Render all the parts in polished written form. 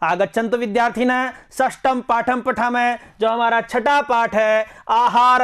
आगच्छन्तु विद्यार्थिनः षष्ठम पाठम पठामः। जो हमारा छठा पाठ है आहार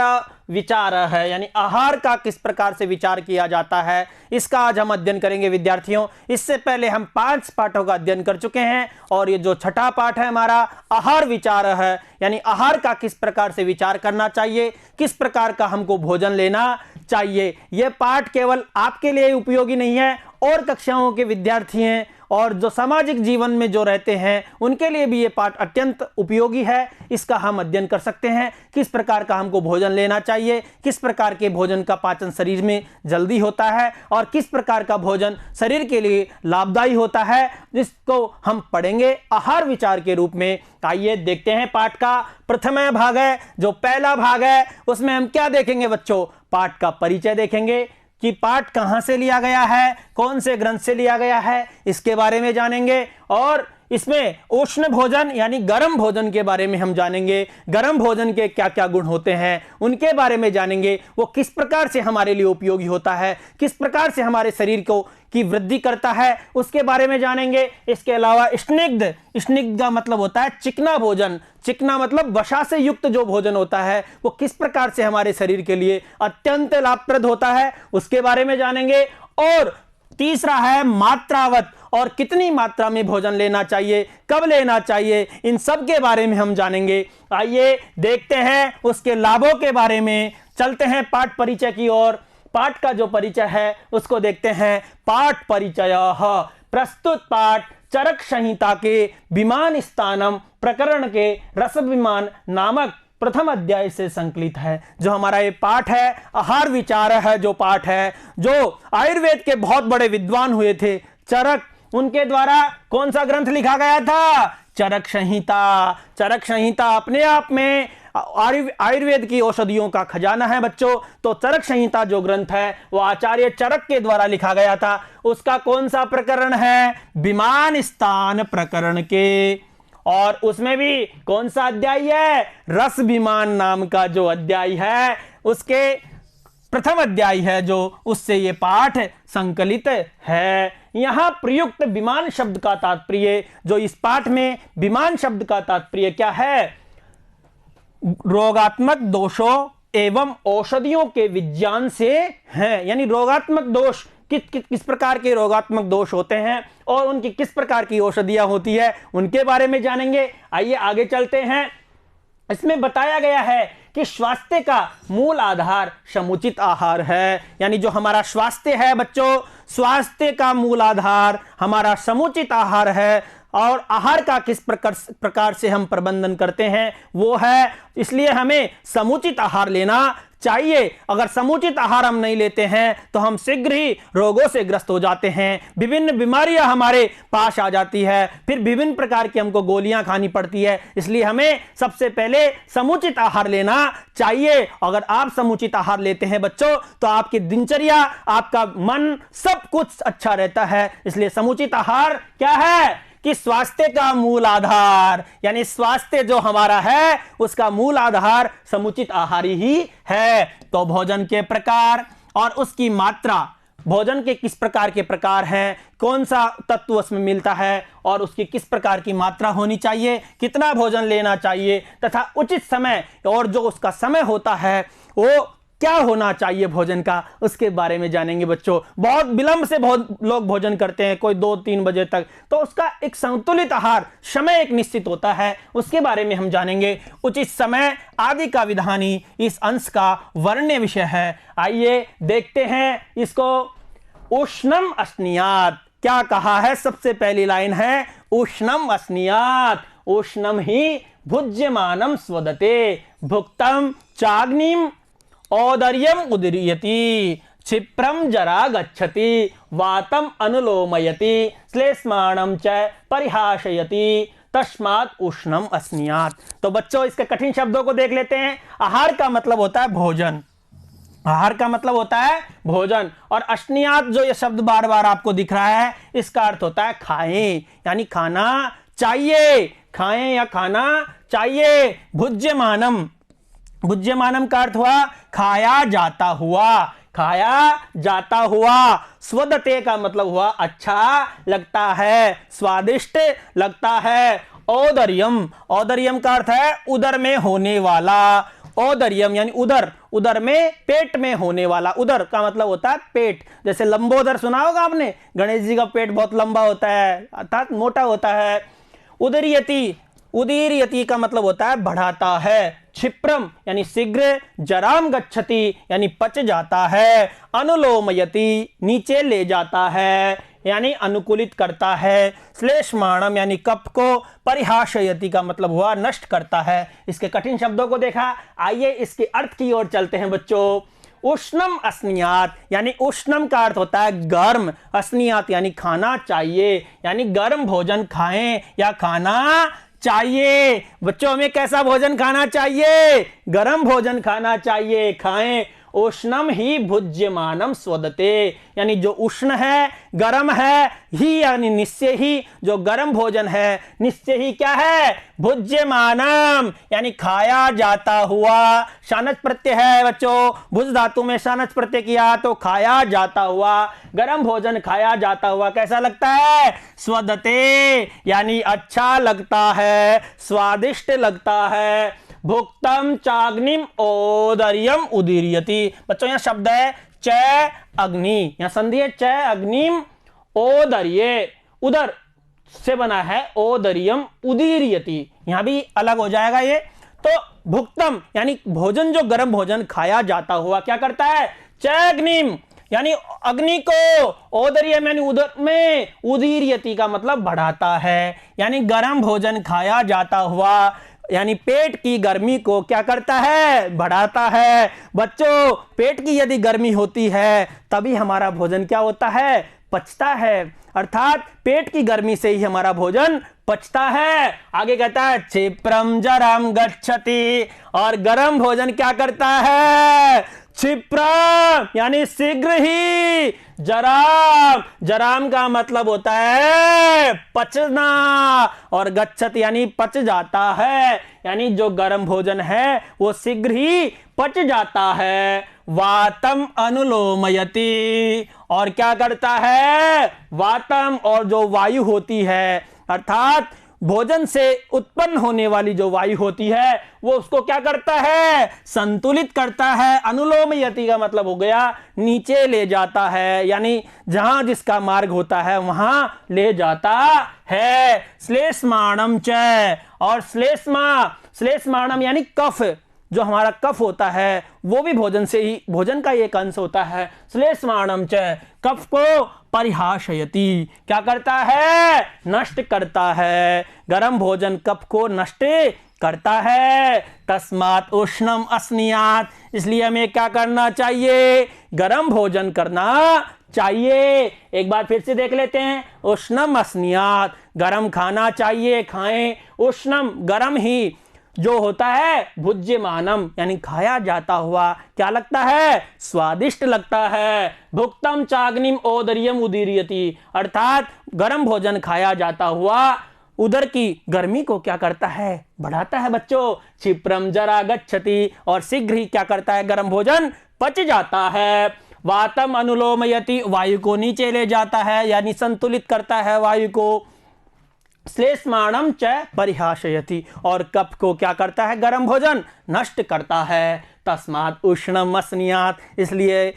विचार है, यानी आहार का किस प्रकार से विचार किया जाता है, इसका आज हम अध्ययन करेंगे विद्यार्थियों। इससे पहले हम 5 पाठों का अध्ययन कर चुके हैं और ये जो छठा पाठ है हमारा आहार विचार है, यानी आहार का किस प्रकार से विचार करना चाहिए, किस प्रकार का हमको भोजन लेना चाहिए। यह पाठ केवल आपके लिए उपयोगी नहीं है, और कक्षाओं के विद्यार्थी हैं और जो सामाजिक जीवन में जो रहते हैं उनके लिए भी ये पाठ अत्यंत उपयोगी है। इसका हम अध्ययन कर सकते हैं किस प्रकार का हमको भोजन लेना चाहिए, किस प्रकार के भोजन का पाचन शरीर में जल्दी होता है और किस प्रकार का भोजन शरीर के लिए लाभदायी होता है, जिसको हम पढ़ेंगे आहार विचार के रूप में। आइए देखते हैं पाठ का प्रथम भाग है, जो पहला भाग है उसमें हम क्या देखेंगे बच्चों, पाठ का परिचय देखेंगे कि पाठ कहां से लिया गया है, कौन से ग्रंथ से लिया गया है, इसके बारे में जानेंगे। और इसमें उष्ण भोजन यानी गर्म भोजन के बारे में हम जानेंगे। गर्म भोजन के क्या क्या गुण होते हैं उनके बारे में जानेंगे, वो किस प्रकार से हमारे लिए उपयोगी होता है, किस प्रकार से हमारे शरीर को की वृद्धि करता है, उसके बारे में जानेंगे। इसके अलावा स्निग्ध, स्निग्ध का मतलब होता है चिकना भोजन, चिकना मतलब वसा से युक्त जो भोजन होता है वो किस प्रकार से हमारे शरीर के लिए अत्यंत लाभप्रद होता है, उसके बारे में जानेंगे। और तीसरा है मात्रावत, और कितनी मात्रा में भोजन लेना चाहिए, कब लेना चाहिए, इन सब के बारे में हम जानेंगे। आइए देखते हैं उसके लाभों के बारे में। चलते हैं पाठ परिचय की ओर। पाठ का जो परिचय है उसको देखते हैं। पाठ परिचय। प्रस्तुत पाठ चरक संहिता के विमान स्थानम प्रकरण के रस विमान नामक प्रथम अध्याय से संकलित है। जो हमारा ये पाठ है आहार विचार है, जो पाठ है, जो आयुर्वेद के बहुत बड़े विद्वान हुए थे चरक, उनके द्वारा कौन सा ग्रंथ लिखा गया था, चरक संहिता। चरक संहिता अपने आप में आयुर्वेद की औषधियों का खजाना है बच्चों। तो चरक संहिता जो ग्रंथ है वो आचार्य चरक के द्वारा लिखा गया था। उसका कौन सा प्रकरण है, विमान स्थान प्रकरण के, और उसमें भी कौन सा अध्याय है, रस विमान नाम का जो अध्याय है उसके प्रथम अध्याय है, जो उससे ये पाठ संकलित है। यहां प्रयुक्त विमान शब्द का तात्पर्य, जो इस पाठ में विमान शब्द का तात्पर्य क्या है, रोगात्मक दोषों एवं औषधियों के विज्ञान से है। यानी रोगात्मक दोष किस प्रकार के रोगात्मक दोष होते हैं और उनकी किस प्रकार की औषधियां होती है उनके बारे में जानेंगे। आइए आगे चलते हैं। इसमें बताया गया है कि स्वास्थ्य का मूल आधार समुचित आहार है। यानी जो हमारा स्वास्थ्य है बच्चों, स्वास्थ्य का मूल आधार हमारा समुचित आहार है। और आहार का किस प्रकार से हम प्रबंधन करते हैं वो है, इसलिए हमें समुचित आहार लेना चाहिए। अगर समुचित आहार हम नहीं लेते हैं तो हम शीघ्र ही रोगों से ग्रस्त हो जाते हैं, विभिन्न बीमारियां हमारे पास आ जाती है, फिर विभिन्न प्रकार की हमको गोलियां खानी पड़ती है। इसलिए हमें सबसे पहले समुचित आहार लेना चाहिए। अगर आप समुचित आहार लेते हैं बच्चों तो आपकी दिनचर्या, आपका मन, सब कुछ अच्छा रहता है। इसलिए समुचित आहार क्या है कि स्वास्थ्य का मूल आधार, यानी स्वास्थ्य जो हमारा है उसका मूल आधार समुचित आहार ही है। तो भोजन के प्रकार और उसकी मात्रा, भोजन के किस प्रकार के प्रकार हैं, कौन सा तत्व उसमें मिलता है और उसकी किस प्रकार की मात्रा होनी चाहिए, कितना भोजन लेना चाहिए तथा उचित समय और जो उसका समय होता है वो क्या होना चाहिए भोजन का, उसके बारे में जानेंगे बच्चों। बहुत विलंब से बहुत लोग भोजन करते हैं, कोई 2-3 बजे तक, तो उसका एक संतुलित आहार समय एक निश्चित होता है, उसके बारे में हम जानेंगे। उचित समय आदि का विधान ही इस अंश का वर्ण्य विषय है। आइए देखते हैं इसको। उष्णम अस्नियात क्या कहा है, सबसे पहली लाइन है उष्णम अस्नियात, उष्णम ही भुज्यमानम स्वदते, भुक्तम चाग्निम औदर्यम उदीर्यति, क्षिप्रम जरा गच्छति, वातम अनुलोमयति, श्लेष्माणम च परिहासयति, तस्मात् उष्णम अस्नियात। तो बच्चों इसके कठिन शब्दों को देख लेते हैं। आहार का मतलब होता है भोजन, आहार का मतलब होता है भोजन, और अस्नियात जो ये शब्द बार बार आपको दिख रहा है इसका अर्थ होता है खाएं, यानी खाना चाहिए, खाएं या खाना चाहिए। भुज्यमानम, भुज्यमानम का अर्थ हुआ खाया जाता हुआ, खाया जाता हुआ। स्वदते का मतलब हुआ अच्छा लगता है, स्वादिष्ट लगता है। औदर्यम, औदर्यम का अर्थ है उदर में होने वाला। औदर्यम यानी उदर, उदर में पेट में होने वाला। उदर का मतलब होता है पेट। जैसे लंबोदर सुना होगा आपने, गणेश जी का पेट बहुत लंबा होता है अर्थात मोटा होता है। उदरियति, उदीर्यति का मतलब होता है बढ़ाता है। क्षिप्रम यानी शीघ्र। जराम गच्छति यानी पच जाता है। अनुलोमयति नीचे ले जाता है यानी अनुकूलित करता है। श्लेष्माणम यानी कफ को। परिहाशयति का मतलब हुआ नष्ट करता है। इसके कठिन शब्दों को देखा, आइए इसके अर्थ की ओर चलते हैं बच्चों। उष्णम अस्नियात यानी उष्णम का अर्थ होता है गर्म, अस्नियात यानी खाना चाहिए, यानी गर्म भोजन खाएं या खाना चाहिए। बच्चों हमें कैसा भोजन खाना चाहिए? गर्म भोजन खाना चाहिए, खाएं। उष्णम ही भुज्यमानम स्वदते यानी जो उष्ण है, गर्म है, ही यानी निश्चय ही, जो गर्म भोजन है निश्चय ही क्या है? भुज्यमानम यानी खाया जाता हुआ। शानच प्रत्यय है बच्चों, भुज धातु में शानच प्रत्यय किया तो खाया जाता हुआ। गर्म भोजन खाया जाता हुआ कैसा लगता है? स्वदते यानी अच्छा लगता है, स्वादिष्ट लगता है। भुक्तम चाग्निम ओदर्यम उदीर्यति। बच्चों यहां शब्द है च अग्नि, यहां संधि है च अग्निम ओदर्ये, उदर से बना है ओदर्यम उदीर्यति, यहां भी अलग हो जाएगा ये। तो भुक्तम यानी भोजन, जो गर्म भोजन खाया जाता हुआ क्या करता है? च अग्निम यानी अग्नि को, ओदर्यम यानी उदर में, उदीर्यति का मतलब बढ़ाता है, यानी गर्म भोजन खाया जाता हुआ यानी पेट की गर्मी को क्या करता है? बढ़ाता है। बच्चों पेट की यदि गर्मी होती है तभी हमारा भोजन क्या होता है? पचता है, अर्थात पेट की गर्मी से ही हमारा भोजन पचता है। आगे कहता है क्षिप्रम जराम गच्छति, और गर्म भोजन क्या करता है? क्षिप्रम यानी शीघ्र ही। जराम, जराम का मतलब होता है पचना, और गच्छत यानी पच जाता है, यानी जो गर्म भोजन है वो शीघ्र ही पच जाता है। वातम अनुलोमयति, और क्या करता है? वातम, और जो वायु होती है अर्थात भोजन से उत्पन्न होने वाली जो वायु होती है वो उसको क्या करता है? संतुलित करता है। अनुलोमयति का मतलब हो गया नीचे ले जाता है, यानी जहां जिसका मार्ग होता है वहां ले जाता है। श्लेष्माणम च, और श्लेष्मा, श्लेष्माणम यानी कफ, जो हमारा कफ होता है वो भी भोजन से ही, भोजन का एक अंश होता है। श्लेष्माणम च, कफ को परिहाशयति क्या करता है? नष्ट करता है। गर्म भोजन कफ को नष्ट करता है। तस्मात् उष्णम अस्नियात, इसलिए हमें क्या करना चाहिए? गर्म भोजन करना चाहिए। एक बार फिर से देख लेते हैं। उष्णम अस्नियात, गर्म खाना चाहिए, खाएं। उष्णम गर्म ही, जो होता है भुज्यमानम यानी खाया जाता हुआ क्या लगता है? स्वादिष्ट लगता है। भुक्तम चाग्निम ओदर्यम उदीर्यति, अर्थात गर्म भोजन खाया जाता हुआ उदर की गर्मी को क्या करता है? बढ़ाता है बच्चों। क्षिप्रम जरा गच्छति, और शीघ्र ही क्या करता है? गर्म भोजन पच जाता है। वातम अनुलोमयति, वायु को नीचे ले जाता है यानी संतुलित करता है वायु को। श्लेष्माणम च परिहाशयति, और कफ को क्या करता है? गर्म भोजन नष्ट करता है। तस्मात् उष्णम अस्नियात, इसलिए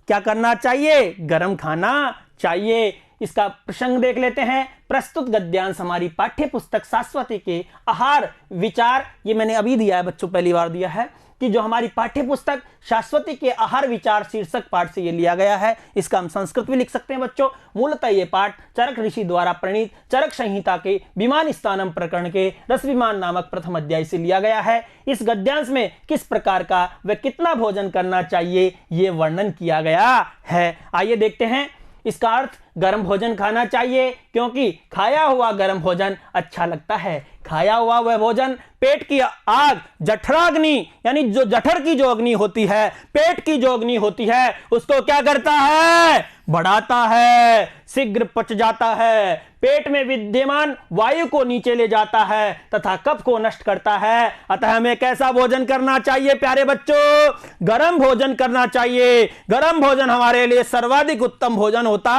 क्या करना चाहिए? गर्म खाना चाहिए। इसका प्रसंग देख लेते हैं। प्रस्तुत गद्यांश हमारी पाठ्य पुस्तक शाश्वती के आहार विचार, ये मैंने अभी दिया है बच्चों, पहली बार दिया है, कि जो हमारी पाठ्य पुस्तक शाश्वती के आहार विचार शीर्षक पाठ से ये लिया गया है। इसका हम संस्कृत भी लिख सकते हैं बच्चों। मूलतः ये पाठ चरक ऋषि द्वारा प्रणीत चरक संहिता के विमान स्थानम प्रकरण के रस विमान नामक प्रथम अध्याय से लिया गया है। इस गद्यांश में किस प्रकार का व कितना भोजन करना चाहिए ये वर्णन किया गया है। आइए देखते हैं। इसका अर्थ गर्म भोजन खाना चाहिए, क्योंकि खाया हुआ गर्म भोजन अच्छा लगता है। खाया हुआ वह भोजन पेट की आग, जठराग्नि, यानी जो जठर की जो अग्नि होती है, पेट की जो अग्नि होती है, उसको क्या करता है? बढ़ाता है, शीघ्र पच जाता है, पेट में विद्यमान वायु को नीचे ले जाता है तथा कफ को नष्ट करता है। अतः हमें कैसा भोजन करना चाहिए प्यारे बच्चों? गर्म भोजन करना चाहिए। गर्म भोजन हमारे लिए सर्वाधिक उत्तम भोजन होता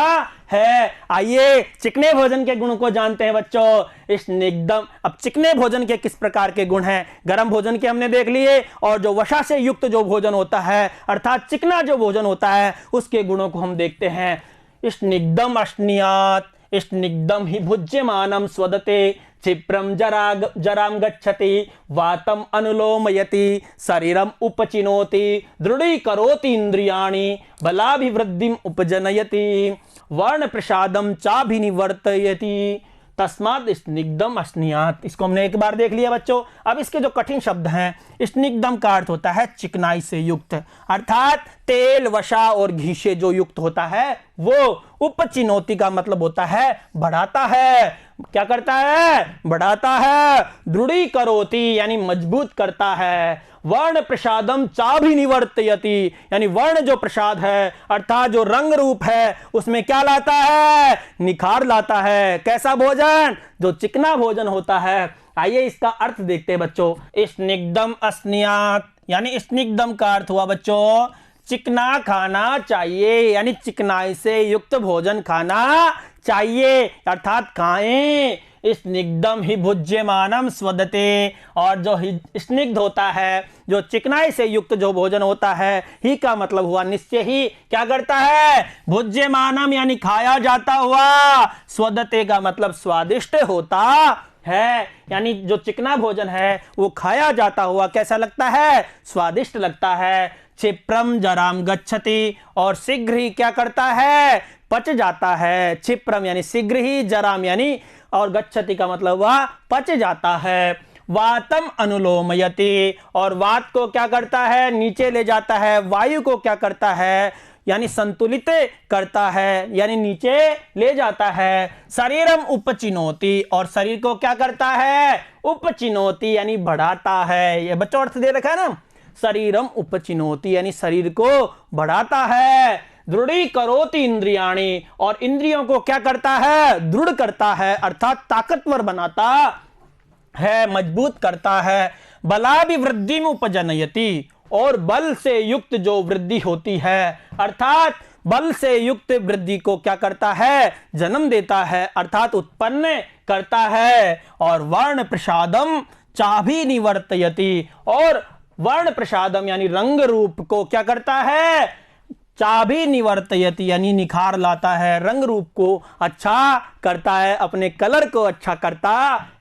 है। आइए चिकने भोजन के गुण को जानते हैं बच्चों। स्निग्धम। अब चिकने भोजन के किस प्रकार के गुण हैं? गर्म भोजन के हमने देख लिए, और जो वसा से युक्त जो भोजन होता है, अर्थात चिकना जो भोजन होता है, उसके गुणों को हम देखते हैं। स्निग्धम अश्नियात, स्निग्धम हि भुज्यमानम स्वदते, क्षिप्रम जराम गच्छति, वातम अनुलोमयति, शरीरम उपचिनोति, दृढ़ीकरोति इंद्रियाणि, बलाभिवृद्धिम उपजनयति, वर्ण प्रसादम चाभिनिवर्तयति, तस्मात् स्निग्धम अश्नियात्। इसको हमने एक बार देख लिया बच्चों। अब इसके जो कठिन शब्द हैं, स्निग्धम का अर्थ होता है चिकनाई से युक्त, अर्थात तेल, वसा और घी से जो युक्त होता है वो। उपचिनोति का मतलब होता है बढ़ाता है। क्या करता है? बढ़ाता है। दृढ़ीकरोति यानी मजबूत करता है। वर्ण प्रसादम चाभिनिवर्तयति, यानी वर्ण जो प्रसाद है, अर्थात जो रंग रूप है, उसमें क्या लाता है? निखार लाता है। कैसा भोजन? जो चिकना भोजन होता है। आइए इसका अर्थ देखते हैं बच्चों। स्निग्धम अश्नियात, यानी स्निग्धम का अर्थ हुआ बच्चों चिकना खाना चाहिए, यानी चिकनाई से युक्त भोजन खाना चाहिए, अर्थात खाएं। स्निग्धम ही भुज्यमानम स्वदते, और जो स्निग्ध होता है, जो चिकनाई से युक्त जो भोजन होता है, ही का मतलब हुआ निश्चय ही क्या करता है? भुज्यमानम यानी खाया जाता हुआ, स्वदते का मतलब स्वादिष्ट होता है। यानी जो चिकना भोजन है वो खाया जाता हुआ कैसा लगता है? स्वादिष्ट लगता है। क्षिप्रम जराम गच्छति, और शीघ्र ही क्या करता है? पच जाता है। क्षिप्रम यानी शीघ्र ही, जराम यानी, और गच्छति का मतलब वह पच जाता है। वातम अनुलोमयति, और वात को क्या करता है? नीचे ले जाता है। वायु को क्या करता है? यानी संतुलित करता है, यानी नीचे ले जाता है। शरीरम उपचिनोति, और शरीर को क्या करता है? उपचिनोति यानी बढ़ाता है। ये बच्चों अर्थ दे रखा है ना, शरीरम उपचिनोति यानी शरीर को बढ़ाता है। दृढ़ीकरोति इंद्रियाणि, और इंद्रियों को क्या करता है? दृढ़ करता है, अर्थात ताकतवर बनाता है, मजबूत करता है। बलाभिवृद्धि में उपजनयति, और बल से युक्त जो वृद्धि होती है, अर्थात बल से युक्त वृद्धि को क्या करता है? जन्म देता है, अर्थात उत्पन्न करता है। और वर्ण प्रसादम चाभिनिवर्तयति, और वर्ण प्रसादम यानी रंग रूप को क्या करता है? चाभिनिवर्तयति यानी निखार लाता है, रंग रूप को अच्छा करता है, अपने कलर को अच्छा करता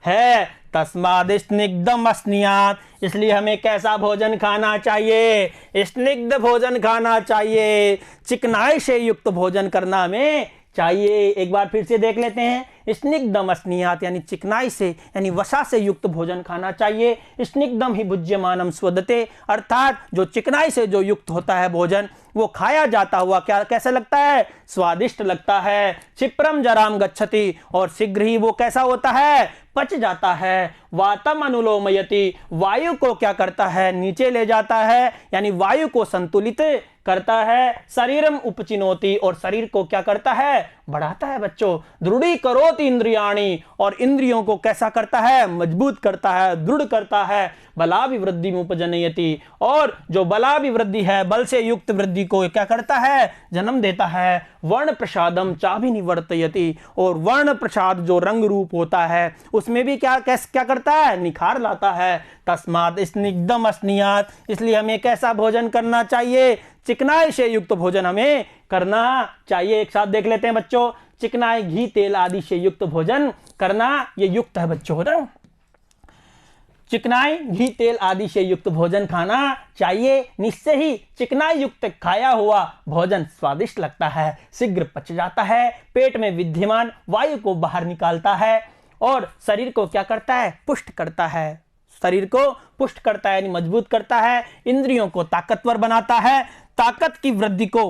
है। तस्माद स्निग्धम अश्नियात, इसलिए हमें कैसा भोजन खाना चाहिए? स्निग्ध भोजन खाना चाहिए। चिकनाई से युक्त भोजन करना हमें चाहिए। एक बार फिर से देख लेते हैं। स्निग्धम अश्नियात यानी चिकनाई से, यानी वसा से युक्त भोजन खाना चाहिए। स्निग्धम ही भुज्यमानम स्वदते, अर्थात जो चिकनाई से जो युक्त होता है भोजन, वो खाया जाता हुआ क्या कैसा लगता है? स्वादिष्ट लगता है। क्षिप्रम जराम गच्छति, और शीघ्र ही वो कैसा होता है? पच जाता है। वातम अनुलोमयति, वायु को क्या करता है? नीचे ले जाता है, यानी वायु को संतुलित करता है। शरीरम उपचिनोति, और शरीर को क्या करता है? बढ़ाता है बच्चों। दृढ़ीकरोति इंद्रियाणि, और इंद्रियों को कैसा करता है? मजबूत करता है, दृढ़ करता है। बलाभिवृद्धि में उपजनयति, और जो बलाभिवृद्धि है, बल से युक्त वृद्धि को क्या करता है? जन्म देता है। वर्ण प्रसादम चाभिनिवर्तयति, और वर्ण प्रसाद जो रंग रूप होता है, उसमें भी क्या करता है? निखार लाता है। तस्मात् स्निग्धम अश्नियात, इसलिए हमें कैसा भोजन करना चाहिए? चिकनाई से युक्त भोजन हमें करना चाहिए। एक साथ देख लेते हैं बच्चों। चिकनाई, घी, तेल आदि से युक्त भोजन करना, ये युक्त है बच्चों, ना? चिकनाई, घी, तेल आदि से युक्त भोजन खाना चाहिए। निश्चय ही चिकनाई युक्त खाया हुआ भोजन स्वादिष्ट लगता है, शीघ्र पच जाता है, पेट में विद्यमान वायु को बाहर निकालता है, और शरीर को क्या करता है? पुष्ट करता है। शरीर को पुष्ट करता है यानी मजबूत करता है। इंद्रियों को ताकतवर बनाता है, ताकत की वृद्धि को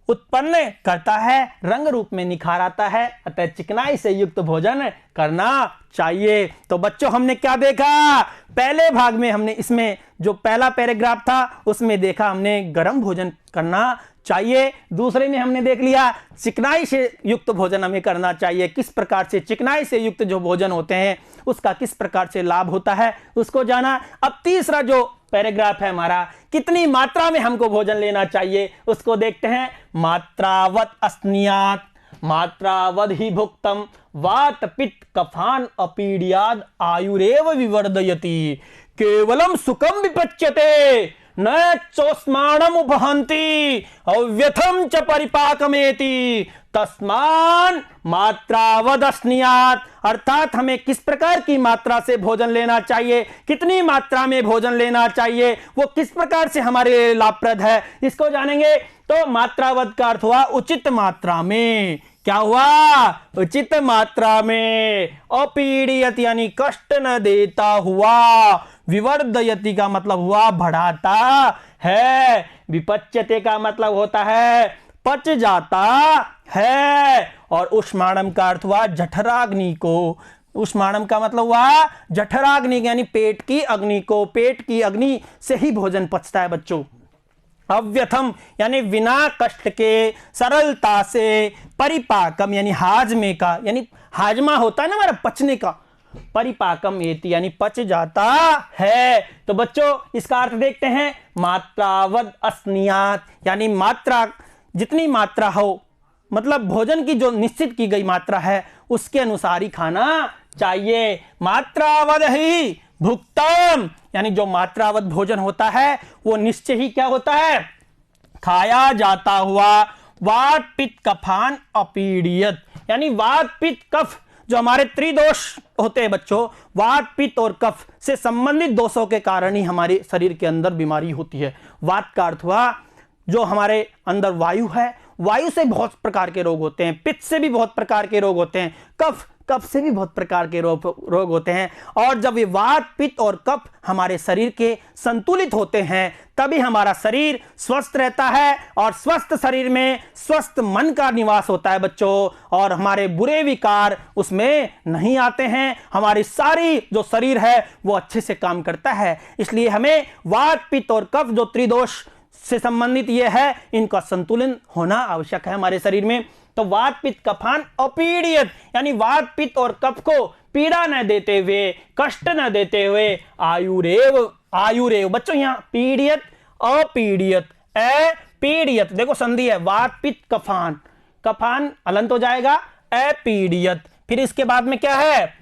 उत्पन्न करता है, रंग रूप में निखार आता है, अतः चिकनाई से युक्त भोजन करना चाहिए। तो बच्चों हमने क्या देखा, पहले भाग में हमने इसमें जो पहला पैराग्राफ था उसमें देखा हमने गर्म भोजन करना चाहिए, दूसरे में हमने देख लिया चिकनाई से युक्त भोजन हमें करना चाहिए, किस प्रकार से चिकनाई से युक्त जो भोजन होते हैं उसका किस प्रकार से लाभ होता है उसको जाना। अब तीसरा जो पैराग्राफ है हमारा, कितनी मात्रा में हमको भोजन लेना चाहिए उसको देखते हैं। मात्रावत अस्नियात, मात्रावद ही भुक्तम, वात पित्त कफान अपीड्याद आयुरेव विवर्धयति, केवलम सुखम विपच्यते न चोस्माणम उपहंति अव्यथम च परिपाकमेति तस्मान मात्रावद अस्नियात। अर्थात हमें किस प्रकार की मात्रा से भोजन लेना चाहिए, कितनी मात्रा में भोजन लेना चाहिए, वो किस प्रकार से हमारे लिए लाभप्रद है इसको जानेंगे। तो मात्रावद का अर्थ हुआ उचित मात्रा में, क्या हुआ, उचित मात्रा में, अपीड़ियत यानी कष्ट न देता हुआ, विवर्धयति का मतलब हुआ बढ़ाता है, विपच्यते का मतलब होता है पच जाता है, और उष्माणम का अर्थ हुआ जठराग्नि को, उष्माणम का मतलब हुआ जठराग्नि यानी पेट की अग्नि को, पेट की अग्नि से ही भोजन पचता है बच्चों। अव्यथम यानी बिना कष्ट के, सरलता से, परिपाकम यानी हाजमे का, यानी हाजमा होता है ना हमारा पचने का, परिपाकम एति यानी पच जाता है। तो बच्चों इसका अर्थ देखते हैं, मात्रावद अस्नियात यानी मात्रा, जितनी मात्रा हो, मतलब भोजन की जो निश्चित की गई मात्रा है उसके अनुसार ही खाना चाहिए। मात्रावद ही भुक्तम यानी जो मात्रावद भोजन होता है वो निश्चय ही क्या होता है, खाया जाता हुआ, वात पित्त कफान अपीडियत यानी वात पित्त कफ जो हमारे त्रिदोष होते हैं बच्चों, वात पित्त और कफ से संबंधित दोषों के कारण ही हमारे शरीर के अंदर बीमारी होती है। वात का अर्थ हुआ जो हमारे अंदर वायु है, वायु से बहुत प्रकार के रोग होते हैं, पित्त से भी बहुत प्रकार के रोग होते हैं, कफ से भी बहुत प्रकार के रोग होते हैं। और जब ये वात पित्त और कफ हमारे शरीर के संतुलित होते हैं तभी हमारा शरीर स्वस्थ रहता है, और स्वस्थ शरीर में स्वस्थ मन का निवास होता है बच्चों, और हमारे बुरे विकार उसमें नहीं आते हैं, हमारी सारी जो शरीर है वो अच्छे से काम करता है। इसलिए हमें वात पित्त और कफ जो त्रिदोष से संबंधित ये है, इनका संतुलन होना आवश्यक है हमारे शरीर में। तो वात पित्त कफान अपीडियत यानी वात पित्त और कफ को पीड़ा न देते हुए, कष्ट न देते हुए, आयुरेव बच्चों यहाँ पीड़ियत अपीडियत पीड़ियत देखो संधि है, वात पित्त कफान, कफान अलंत हो जाएगा, अपीडियत, फिर इसके बाद में क्या है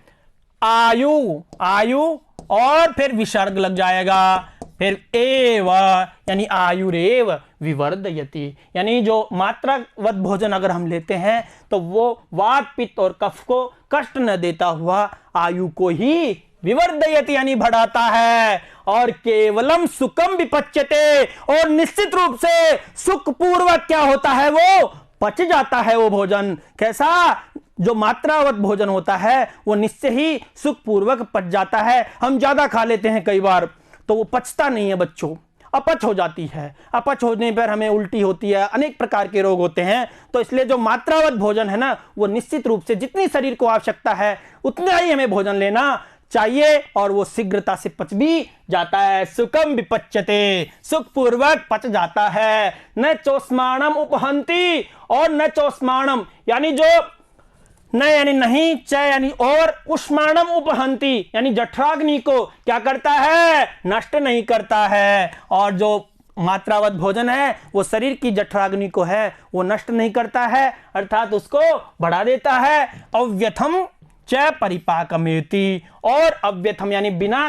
आयु और फिर विसर्ग लग जाएगा, फिर एव यानी आयुरेव विवर्धयति यानी जो मात्रावत भोजन अगर हम लेते हैं तो वो वात पित्त और कफ को कष्ट न देता हुआ आयु को ही विवर्धयति यानी बढ़ाता है, और केवलम सुखम विपच्यते और निश्चित रूप से सुखपूर्वक क्या होता है वो पच जाता है वो भोजन। कैसा, जो मात्रावत भोजन होता है वो निश्चय ही सुखपूर्वक पच जाता है। हम ज्यादा खा लेते हैं कई बार तो वो पचता नहीं है बच्चों, अपच हो जाती है, अपच होने पर हमें उल्टी होती है, अनेक प्रकार के रोग होते हैं। तो इसलिए जो मात्रावत भोजन है ना वो निश्चित रूप से जितनी शरीर को आवश्यकता है उतना ही हमें भोजन लेना चाहिए, और वो शीघ्रता से पच भी जाता है। सुखम विपच्यते सुखपूर्वक पच जाता है। न चोस्माणम उपहंति और न चोस्माणम यानी जो न यानी नहीं, च यानी और, उष्माणम उपहंति यानी जठराग्नि को क्या करता है, नष्ट नहीं करता है। और जो मात्रावत भोजन है वो शरीर की जठराग्नि को है वो नष्ट नहीं करता है, अर्थात उसको बढ़ा देता है। अव्यथम च परिपाकमेति और अव्यथम यानी बिना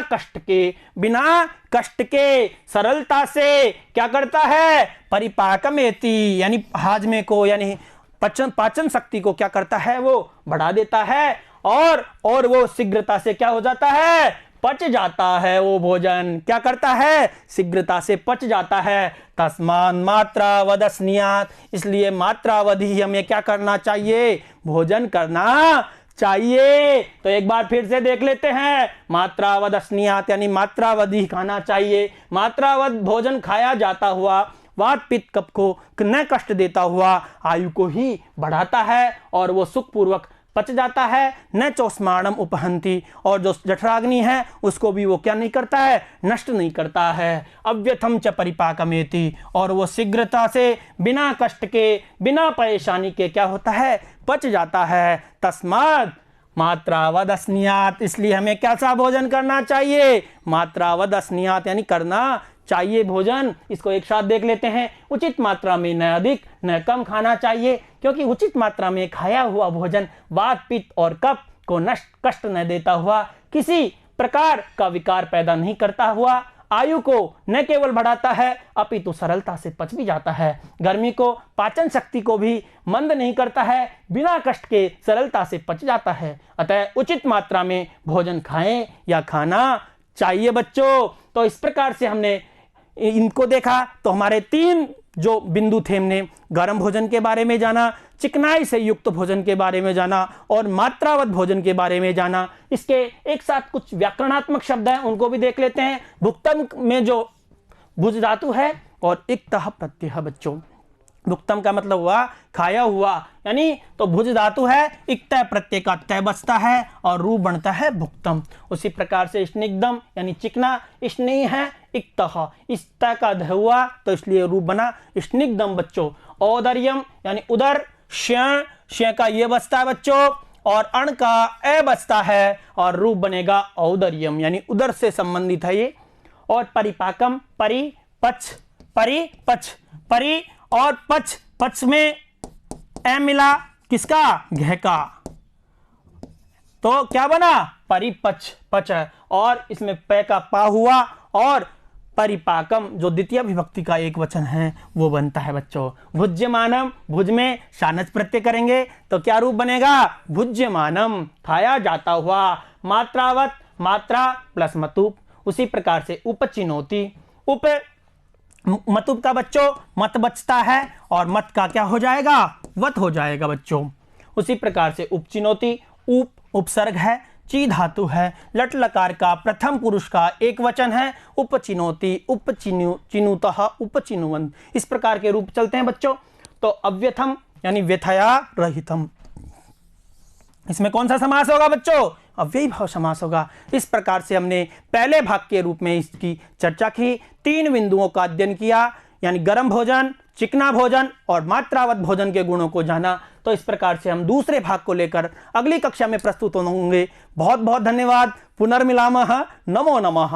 कष्ट के सरलता से क्या करता है, परिपाकमेति यानी हाजमे को यानी पाचन शक्ति को क्या करता है वो बढ़ा देता है, और वो शीघ्रता से क्या हो जाता है, पच जाता है वो भोजन, क्या करता है शीघ्रता से पच जाता है। तस्मान मात्रावदस्नियात इसलिए मात्रावधि हमें क्या करना चाहिए, भोजन करना चाहिए। तो एक बार फिर से देख लेते हैं, मात्रावदस्नियात यानी मात्रावधि खाना चाहिए, मात्रावध भोजन खाया जाता हुआ, वात पित्त कफ को न कष्ट देता हुआ आयु को ही बढ़ाता है और वो सुखपूर्वक पच जाता है। न चोस्माणम उपहंती, और जो जठराग्नि है उसको भी वो क्या नहीं करता है, नष्ट नहीं करता है। अव्यथम च परिपाकमेति, और वो शीघ्रता से बिना कष्ट के बिना परेशानी के क्या होता है, पच जाता है। तस्मात् मात्रावद अस्नियात, इसलिए हमें कैसा भोजन करना चाहिए, मात्रावद अस्नियात यानी करना चाहिए भोजन। इसको एक साथ देख लेते हैं। उचित मात्रा में, न अधिक न कम खाना चाहिए, क्योंकि उचित मात्रा में खाया हुआ भोजन वात पित्त और कफ को नष्ट कष्ट न देता हुआ, किसी प्रकार का विकार पैदा नहीं करता हुआ, आयु को न केवल बढ़ाता है अपितु सरलता से पच भी जाता है। गर्मी को, पाचन शक्ति को भी मंद नहीं करता है, बिना कष्ट के सरलता से पच जाता है। अतः उचित मात्रा में भोजन खाएं या खाना चाहिए बच्चों। तो इस प्रकार से हमने इनको देखा। तो हमारे 3 जो बिंदु थे, हमने गर्म भोजन के बारे में जाना, चिकनाई से युक्त भोजन के बारे में जाना और मात्रावत भोजन के बारे में जाना। इसके एक साथ कुछ व्याकरणात्मक शब्द हैं, उनको भी देख लेते हैं। भुक्तम में जो भुज धातु है और इक्तः प्रत्यय बच्चों, भुक्तम का मतलब हुआ खाया हुआ, यानी तो भुज धातु है, इक्तः प्रत्यय का तय बचता है और रूप बनता है भुक्तम। उसी प्रकार से स्निग्धम यानी चिकना, स्नेह है इक्तः, इस तय का ध हुआ तो इसलिए रूप बना स्निग्धम बच्चों। औदर्यम यानी उदर, श्य का ये बचता है बच्चों और अण का ए बचता है और रूप बनेगा औदर्यम यानी उदर से संबंधित है ये। और परिपाकम, परिपच, परिपच, परि और पच, पच में ए मिला किसका, घ का, तो क्या बना परिपच, पच है, और इसमें पै का पा हुआ और परिपाकम जो द्वितीय विभक्ति का एक वचन है वो बनता है बच्चों। भुज्यमानम, भुज में शानच प्रत्यय करेंगे तो क्या रूप बनेगा, भुज्यमानम खाया जाता हुआ। मात्रावत, मात्रा प्लस मतुप, उसी प्रकार से उपचिनोति, उप मतुप का बच्चों मत बचता है और मत का क्या हो जाएगा, वत हो जाएगा बच्चों। उसी प्रकार से उपचिनोति, उप उपसर्ग है, ची धातु है, लट लकार का प्रथम पुरुष का एक वचन है, उपचिनोति, उपचिनुतः, उपचिनुवंत, इस प्रकार के रूप चलते हैं बच्चों। तो अव्यथम यानी व्यथया रहितम, इसमें कौन सा समास होगा बच्चों, अव्ययी भाव समास होगा। इस प्रकार से हमने पहले भाग के रूप में इसकी चर्चा की, 3 बिंदुओं का अध्ययन किया, यानी गर्म भोजन, चिकना भोजन और मात्रावत भोजन के गुणों को जाना। तो इस प्रकार से हम दूसरे भाग को लेकर अगली कक्षा में प्रस्तुत होंगे। बहुत बहुत धन्यवाद। पुनर्मिलामः। नमो नमः।